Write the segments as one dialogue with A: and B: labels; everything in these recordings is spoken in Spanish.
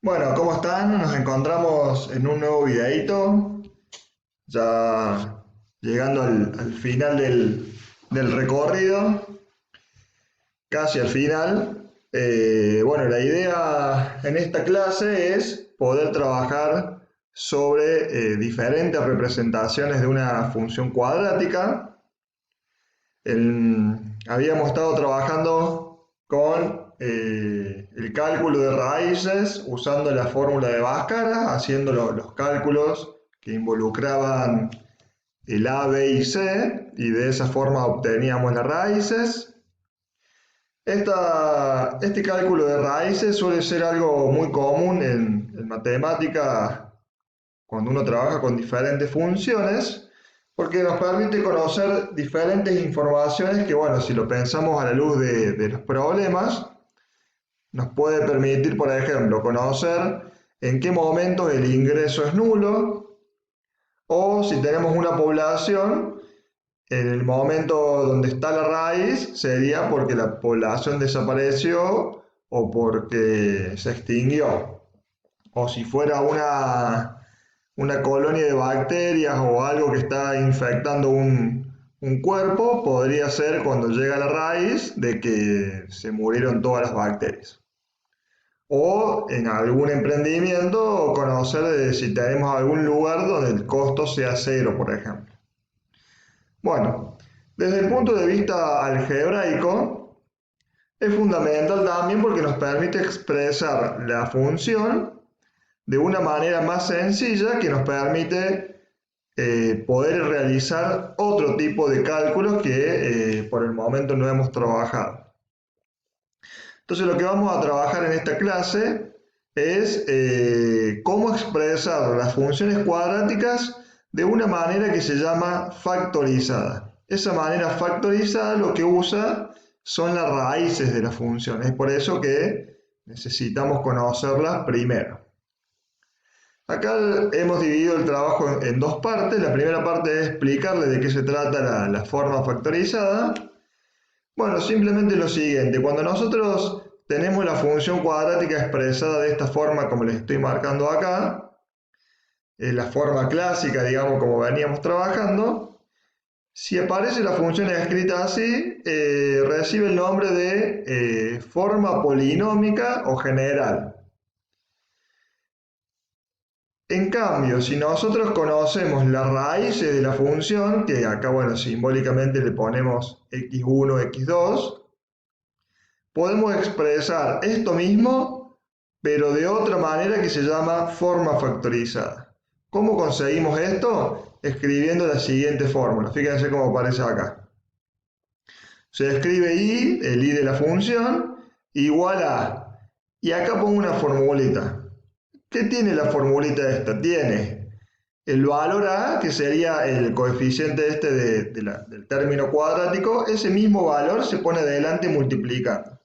A: Bueno, ¿cómo están? Nos encontramos en un nuevo videíto, ya llegando al final del recorrido, casi al final. Bueno, la idea en esta clase es poder trabajar sobre diferentes representaciones de una función cuadrática. Habíamos estado trabajando con el cálculo de raíces usando la fórmula de Bhaskara, haciendo los cálculos que involucraban el A, B y C, y de esa forma obteníamos las raíces. Este cálculo de raíces suele ser algo muy común en matemática cuando uno trabaja con diferentes funciones, porque nos permite conocer diferentes informaciones que, bueno, si lo pensamos a la luz de los problemas, nos puede permitir, por ejemplo, conocer en qué momentos el ingreso es nulo, o si tenemos una población, en el momento donde está la raíz sería porque la población desapareció o porque se extinguió. O si fuera una colonia de bacterias o algo que está infectando un cuerpo, podría ser cuando llega a la raíz de que se murieron todas las bacterias. O en algún emprendimiento conocer si tenemos algún lugar donde el costo sea cero, por ejemplo. Bueno, desde el punto de vista algebraico, es fundamental también porque nos permite expresar la función de una manera más sencilla que nos permite poder realizar otro tipo de cálculos que por el momento no hemos trabajado. Entonces lo que vamos a trabajar en esta clase es cómo expresar las funciones cuadráticas de una manera que se llama factorizada. Esa manera factorizada lo que usa son las raíces de las funciones. Es por eso que necesitamos conocerlas primero. Acá hemos dividido el trabajo en dos partes. La primera parte es explicarle de qué se trata la forma factorizada. Bueno, simplemente lo siguiente. Cuando nosotros tenemos la función cuadrática expresada de esta forma, como les estoy marcando acá, la forma clásica, digamos, como veníamos trabajando, si aparece la función escrita así, recibe el nombre de forma polinómica o general. En cambio, si nosotros conocemos las raíces de la función, que acá, bueno, simbólicamente le ponemos x1, x2, podemos expresar esto mismo, pero de otra manera que se llama forma factorizada. ¿Cómo conseguimos esto? Escribiendo la siguiente fórmula. Fíjense cómo aparece acá. Se escribe i, el i de la función, igual a. Y acá pongo una formulita. ¿Qué tiene la formulita esta? Tiene el valor a, que sería el coeficiente este del término cuadrático, ese mismo valor se pone adelante multiplicando.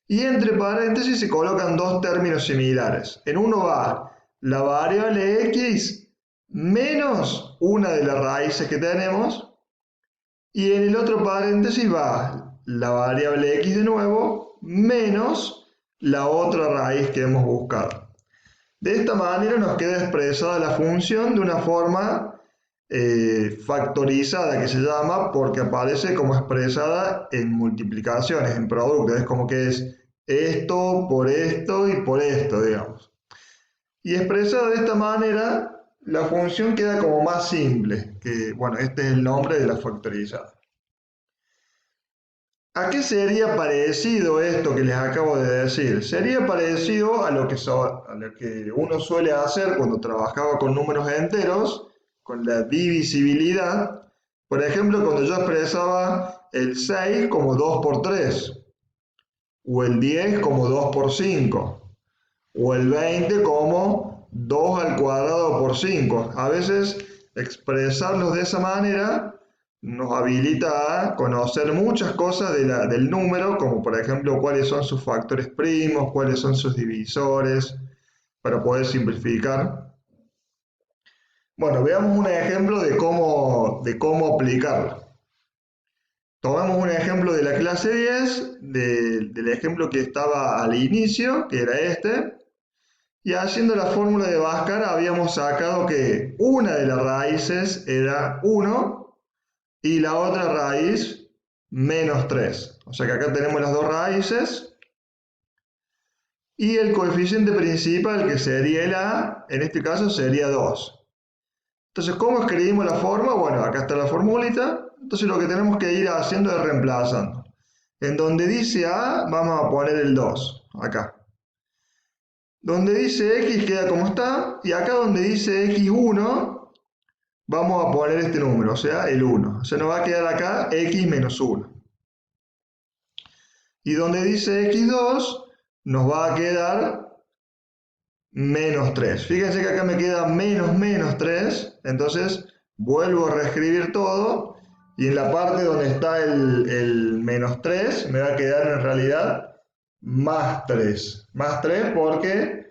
A: Y entre paréntesis se colocan dos términos similares. En uno va la variable x menos una de las raíces que tenemos, y en el otro paréntesis va la variable x de nuevo menos la otra raíz que hemos buscado. De esta manera nos queda expresada la función de una forma factorizada, que se llama, porque aparece como expresada en multiplicaciones, en productos. Es como que es esto y por esto, digamos. Y expresada de esta manera, la función queda como más simple, que bueno, este es el nombre de la factorizada. ¿A qué sería parecido esto que les acabo de decir? Sería parecido a lo que uno suele hacer cuando trabajaba con números enteros, con la divisibilidad. Por ejemplo, cuando yo expresaba el 6 como 2 por 3, o el 10 como 2 por 5, o el 20 como 2 al cuadrado por 5. A veces expresarlos de esa manera nos habilita a conocer muchas cosas del número, como por ejemplo cuáles son sus factores primos, cuáles son sus divisores, para poder simplificar. Bueno, veamos un ejemplo de cómo aplicarlo. Tomamos un ejemplo de la clase 10, del ejemplo que estaba al inicio, que era este. Y haciendo la fórmula de Bhaskara habíamos sacado que una de las raíces era 1 y la otra raíz menos 3. O sea que acá tenemos las dos raíces. Y el coeficiente principal, que sería el a, en este caso sería 2. Entonces, ¿cómo escribimos la forma? Bueno, acá está la formulita. Entonces lo que tenemos que ir haciendo es reemplazando. En donde dice a, vamos a poner el 2, acá. Donde dice x queda como está, y acá donde dice x1, vamos a poner este número, o sea, el 1. O sea, nos va a quedar acá x menos 1. Y donde dice x2, nos va a quedar menos 3. Fíjense que acá me queda menos 3, entonces vuelvo a reescribir todo, y en la parte donde está el menos 3, me va a quedar en realidad más 3. Más 3 porque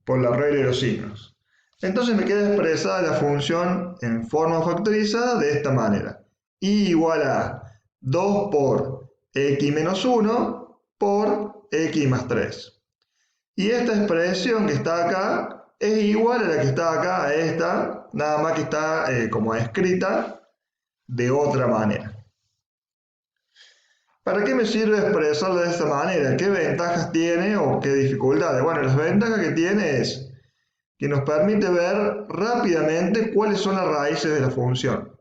A: por la regla de los signos. Entonces me queda expresada la función en forma factorizada de esta manera. Y igual a 2 por x menos 1 por x más 3. Y esta expresión que está acá es igual a la que está acá, a esta, nada más que está como escrita de otra manera. ¿Para qué me sirve expresarlo de esta manera? ¿Qué ventajas tiene o qué dificultades? Bueno, las ventajas que tiene es que nos permite ver rápidamente cuáles son las raíces de la función.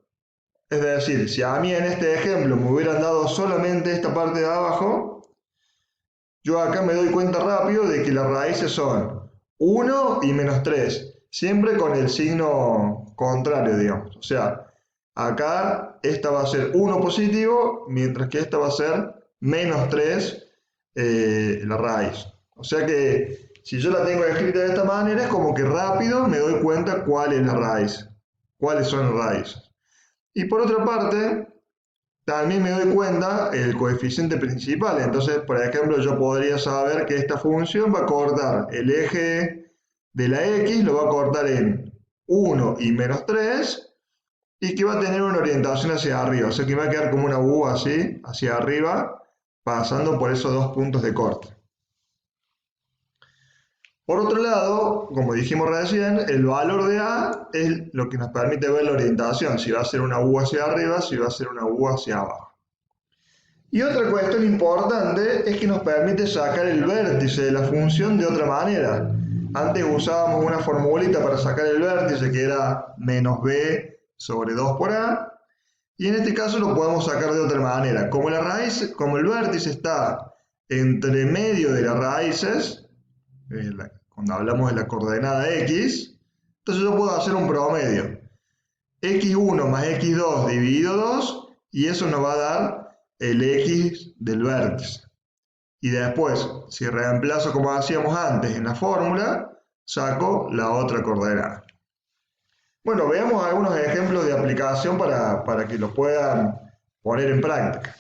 A: Es decir, si a mí en este ejemplo me hubieran dado solamente esta parte de abajo, yo acá me doy cuenta rápido de que las raíces son 1 y menos 3, siempre con el signo contrario, digamos. O sea, acá esta va a ser 1 positivo, mientras que esta va a ser menos 3 la raíz. O sea que si yo la tengo escrita de esta manera, es como que rápido me doy cuenta cuál es la raíz, cuáles son las raíces. Y por otra parte, también me doy cuenta el coeficiente principal. Entonces, por ejemplo, yo podría saber que esta función va a cortar el eje de la x, lo va a cortar en 1 y menos 3, y que va a tener una orientación hacia arriba. O sea que va a quedar como una U así, hacia arriba, pasando por esos dos puntos de corte. Por otro lado, como dijimos recién, el valor de A es lo que nos permite ver la orientación, si va a ser una U hacia arriba, si va a ser una U hacia abajo. Y otra cuestión importante es que nos permite sacar el vértice de la función de otra manera. Antes usábamos una formulita para sacar el vértice que era menos b sobre 2 por a, y en este caso lo podemos sacar de otra manera. Como la raíz, como el vértice está entre medio de las raíces, cuando hablamos de la coordenada x, entonces yo puedo hacer un promedio. x1 más x2 dividido 2, y eso nos va a dar el x del vértice. Y después, si reemplazo como hacíamos antes en la fórmula, saco la otra coordenada. Bueno, veamos algunos ejemplos de aplicación para que lo puedan poner en práctica.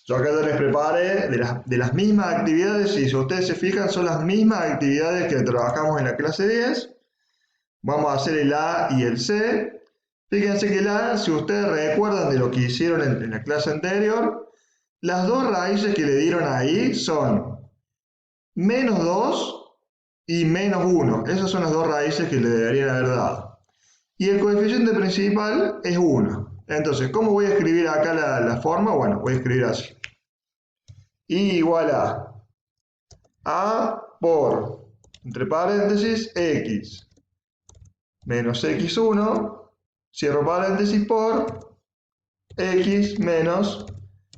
A: Yo acá ya les preparé de las mismas actividades, y si ustedes se fijan son las mismas actividades que trabajamos en la clase 10. Vamos a hacer el A y el C. Fíjense que el A, si ustedes recuerdan de lo que hicieron en la clase anterior, las dos raíces que le dieron ahí son menos 2 y menos 1. Esas son las dos raíces que le deberían haber dado. Y el coeficiente principal es 1. Entonces, ¿cómo voy a escribir acá la forma? Bueno, voy a escribir así. Y igual a por, entre paréntesis, x menos x1, cierro paréntesis, por x menos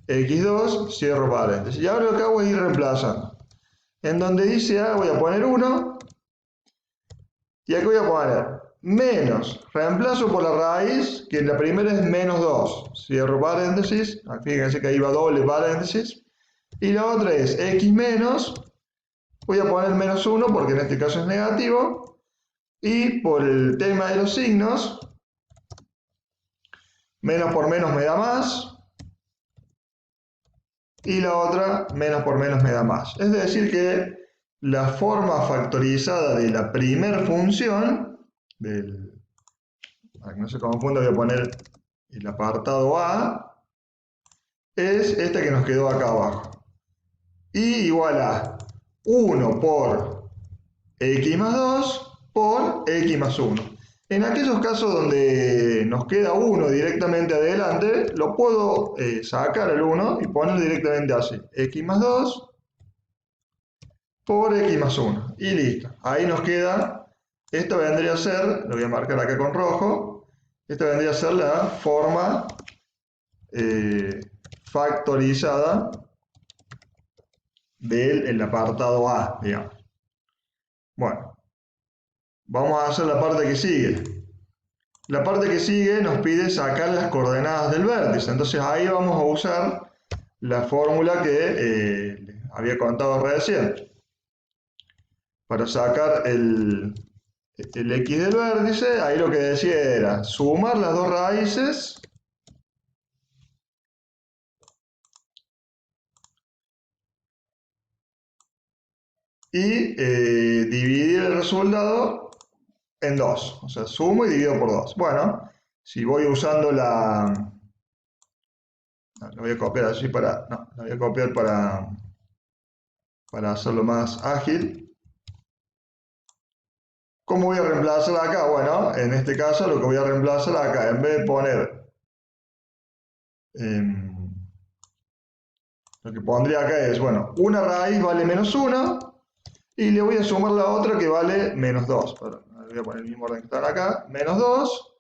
A: x2, cierro paréntesis. Y ahora lo que hago es ir reemplazando. En donde dice A voy a poner 1, y aquí voy a poner menos, reemplazo por la raíz, que la primera es menos 2, cierro paréntesis, fíjense que ahí va doble paréntesis, y la otra es x menos, voy a poner menos 1 porque en este caso es negativo, y por el tema de los signos, menos por menos me da más, y la otra, menos por menos me da más. Es decir que la forma factorizada de la primera función, para que no se confunda voy a poner el apartado A, es esta que nos quedó acá abajo. Y igual a 1 por x más 2 por x más 1. En aquellos casos donde nos queda 1 directamente adelante, lo puedo sacar el 1 y ponerlo directamente así. X más 2 por x más 1. Y listo. Ahí nos queda, esto vendría a ser, lo voy a marcar acá con rojo, esta vendría a ser la forma factorizada del apartado A, digamos. Bueno, vamos a hacer la parte que sigue. La parte que sigue nos pide sacar las coordenadas del vértice. Entonces ahí vamos a usar la fórmula que les había contado recién. Para sacar el x del vértice, ahí lo que decía era sumar las dos raíces y dividir el resultado en 2. O sea, sumo y divido por 2. Bueno, si voy usando la... Lo voy a copiar así para... No, lo voy a copiar para hacerlo más ágil. ¿Cómo voy a reemplazar acá? Bueno, en este caso lo que voy a reemplazar acá, en vez de poner... lo que pondría acá es, bueno, una raíz vale menos 1 y le voy a sumar la otra que vale menos 2. Perdón, voy a poner el mismo orden que están acá, menos 2,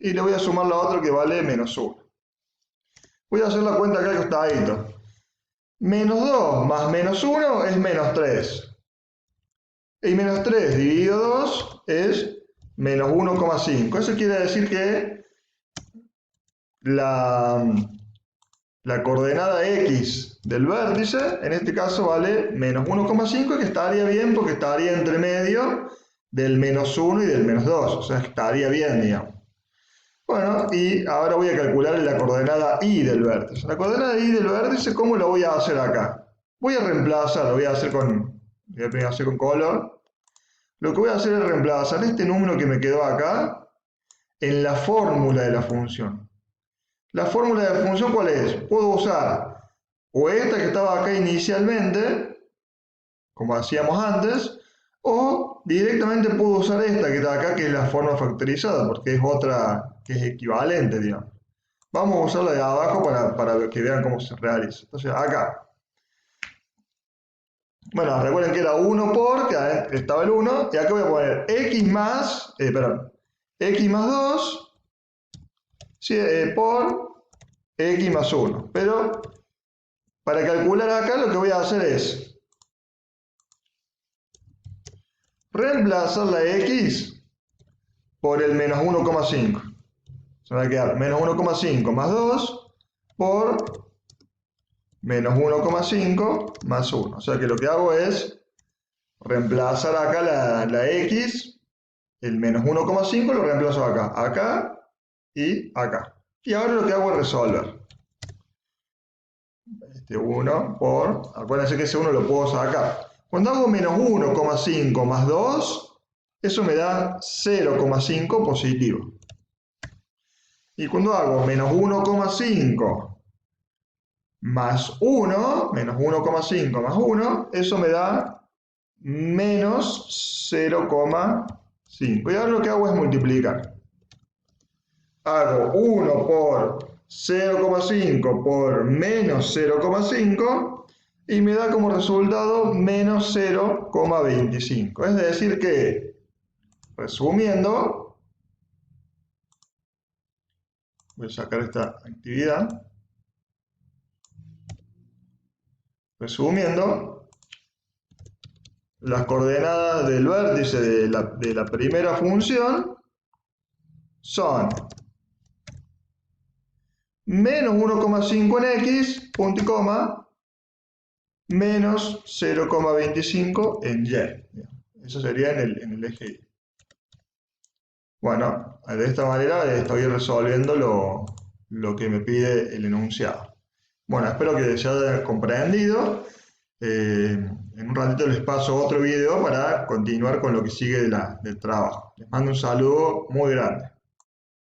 A: y le voy a sumar la otra que vale menos 1. Voy a hacer la cuenta acá al costadito. Menos 2 más menos 1 es menos 3. Y menos 3 dividido 2 es menos 1,5. Eso quiere decir que la coordenada x del vértice, en este caso vale menos 1,5, que estaría bien porque estaría entre medio del menos 1 y del menos 2. O sea, estaría bien, digamos. Bueno, y ahora voy a calcular la coordenada y del vértice. La coordenada y del vértice, ¿cómo lo voy a hacer acá? Voy a reemplazar, lo voy a hacer con color. Lo que voy a hacer es reemplazar este número que me quedó acá en la fórmula de la función. ¿La fórmula de la función cuál es? Puedo usar o esta que estaba acá inicialmente, como hacíamos antes, o directamente puedo usar esta que está acá, que es la forma factorizada, porque es otra que es equivalente, digamos. Vamos a usarla de abajo para que vean cómo se realiza. Entonces, acá. Bueno, recuerden que era 1 por, que estaba el 1, y acá voy a poner x más 2 por x más 1. Pero para calcular acá lo que voy a hacer es reemplazar la x por el menos 1,5. Se va a quedar menos 1,5 más 2 por menos 1,5 más 1. O sea que lo que hago es reemplazar acá la x, el menos 1,5 lo reemplazo acá y acá. Y ahora lo que hago es resolver. Este 1 por, acuérdense que ese 1 lo puedo sacar. Cuando hago menos 1,5 más 2, eso me da 0,5 positivo. Y cuando hago menos 1,5 más 1, menos 1,5 más 1, eso me da menos 0,5. Y ahora lo que hago es multiplicar. Hago 1 por 0,5 por menos 0,5 y me da como resultado menos 0,25. Es decir que, resumiendo, voy a sacar esta actividad. Resumiendo, las coordenadas del vértice de la primera función son menos 1,5 en x, punto y coma, menos 0,25 en y. Eso sería en el eje y. Bueno, de esta manera estoy resolviendo lo que me pide el enunciado. Bueno, espero que se haya comprendido. En un ratito les paso otro video para continuar con lo que sigue del trabajo. Les mando un saludo muy grande.